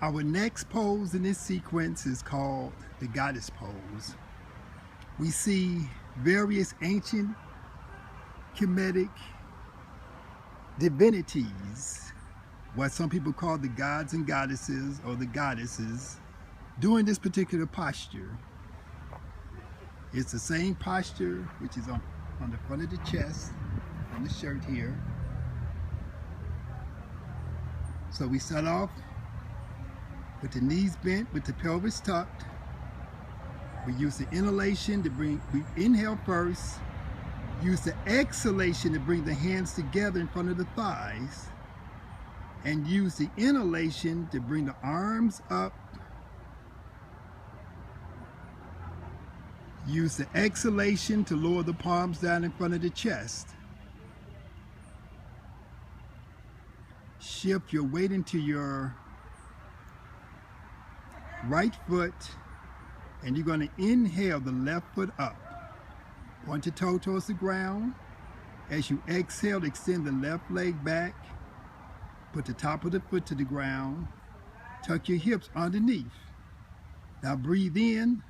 Our next pose in this sequence is called the goddess pose. We see various ancient Kemetic divinities, what some people call the gods and goddesses or the goddesses, doing this particular posture. It's the same posture which is on the front of the chest, on the shirt here. So we start off with the knees bent, with the pelvis tucked. We use the inhalation to we inhale first, use the exhalation to bring the hands together in front of the thighs, and use the inhalation to bring the arms up. Use the exhalation to lower the palms down in front of the chest. Shift your weight into your right foot, and you're going to inhale the left foot up. Point your toe towards the ground. As you exhale, extend the left leg back. Put the top of the foot to the ground. Tuck your hips underneath. Now breathe in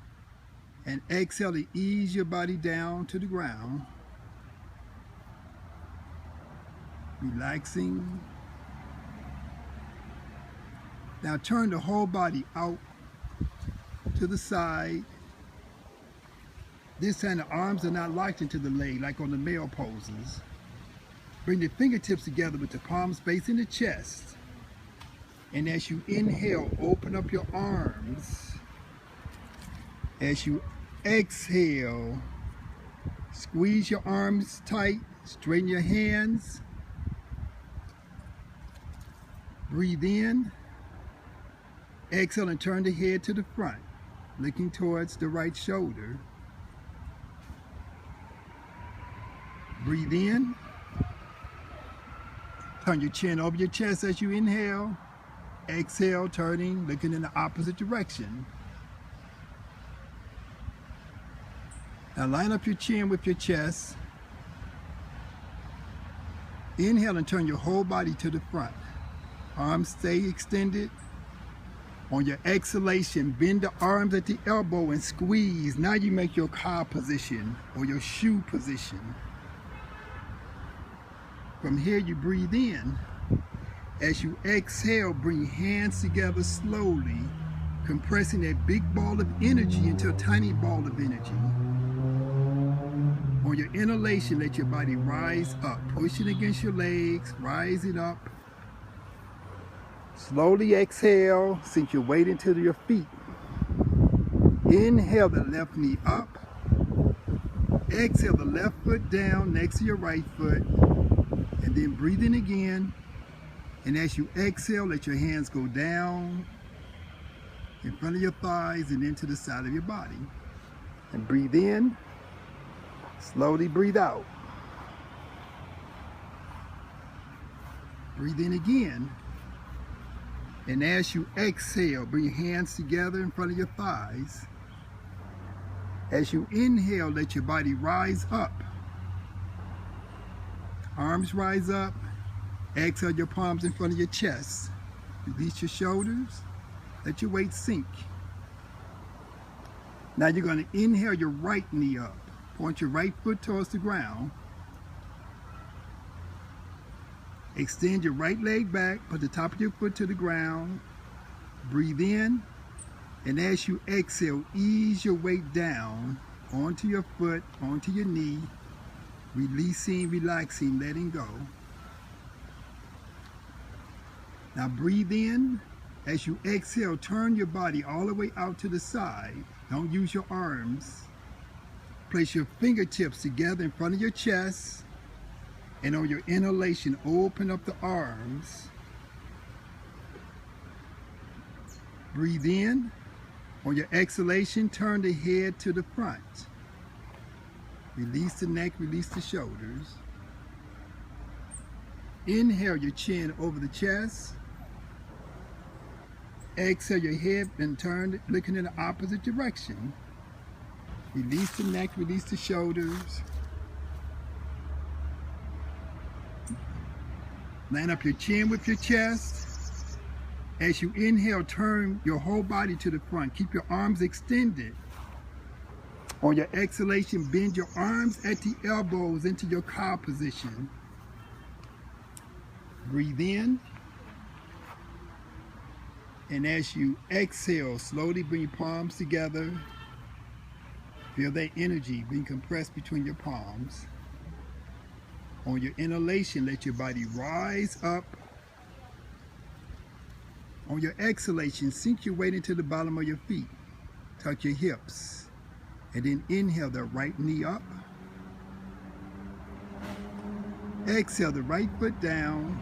and exhale to ease your body down to the ground. Relaxing. Now turn the whole body out to the side. This time the arms are not locked into the leg like on the male poses. Bring the fingertips together with the palms facing the chest. And as you inhale, open up your arms. As you exhale, squeeze your arms tight, straighten your hands. Breathe in. Exhale and turn the head to the front, looking towards the right shoulder. Breathe in. Turn your chin over your chest as you inhale. Exhale, turning, looking in the opposite direction. Now line up your chin with your chest. Inhale and turn your whole body to the front. Arms stay extended. On your exhalation, bend the arms at the elbow and squeeze. Now you make your cow position or your shoe position. From here, you breathe in. As you exhale, bring hands together slowly, compressing that big ball of energy into a tiny ball of energy. On your inhalation, let your body rise up. Push it against your legs, rise it up. Slowly exhale, sink your weight into your feet. Inhale the left knee up. Exhale the left foot down next to your right foot. And then breathe in again. And as you exhale, let your hands go down in front of your thighs and into the side of your body. And breathe in. Slowly breathe out. Breathe in again. And as you exhale, bring your hands together in front of your thighs. As you inhale, let your body rise up. Arms rise up. Exhale your palms in front of your chest. Release your shoulders. Let your weight sink. Now you're going to inhale your right knee up. Point your right foot towards the ground. Extend your right leg back, put the top of your foot to the ground. Breathe in, and as you exhale, ease your weight down onto your foot, onto your knee, releasing, relaxing, letting go. Now breathe in. As you exhale, turn your body all the way out to the side. Don't use your arms. Place your fingertips together in front of your chest. And on your inhalation, open up the arms. Breathe in. On your exhalation, turn the head to the front. Release the neck, release the shoulders. Inhale your chin over the chest. Exhale your head and turn, looking in the opposite direction. Release the neck, release the shoulders. Line up your chin with your chest. As you inhale, turn your whole body to the front. Keep your arms extended. On your exhalation, bend your arms at the elbows into your cow position. Breathe in. And as you exhale, slowly bring your palms together. Feel that energy being compressed between your palms. On your inhalation, let your body rise up. On your exhalation, sink your weight into the bottom of your feet. Tuck your hips. And then inhale the right knee up. Exhale the right foot down.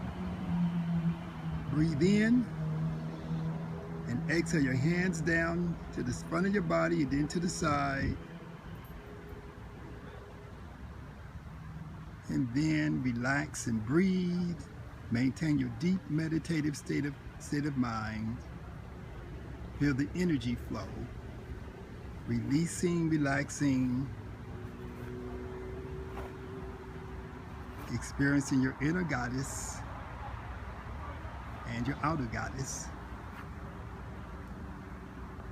Breathe in. And exhale your hands down to the front of your body and then to the side. And then relax and breathe. Maintain your deep meditative state of mind. Feel the energy flow. Releasing, relaxing. Experiencing your inner goddess and your outer goddess.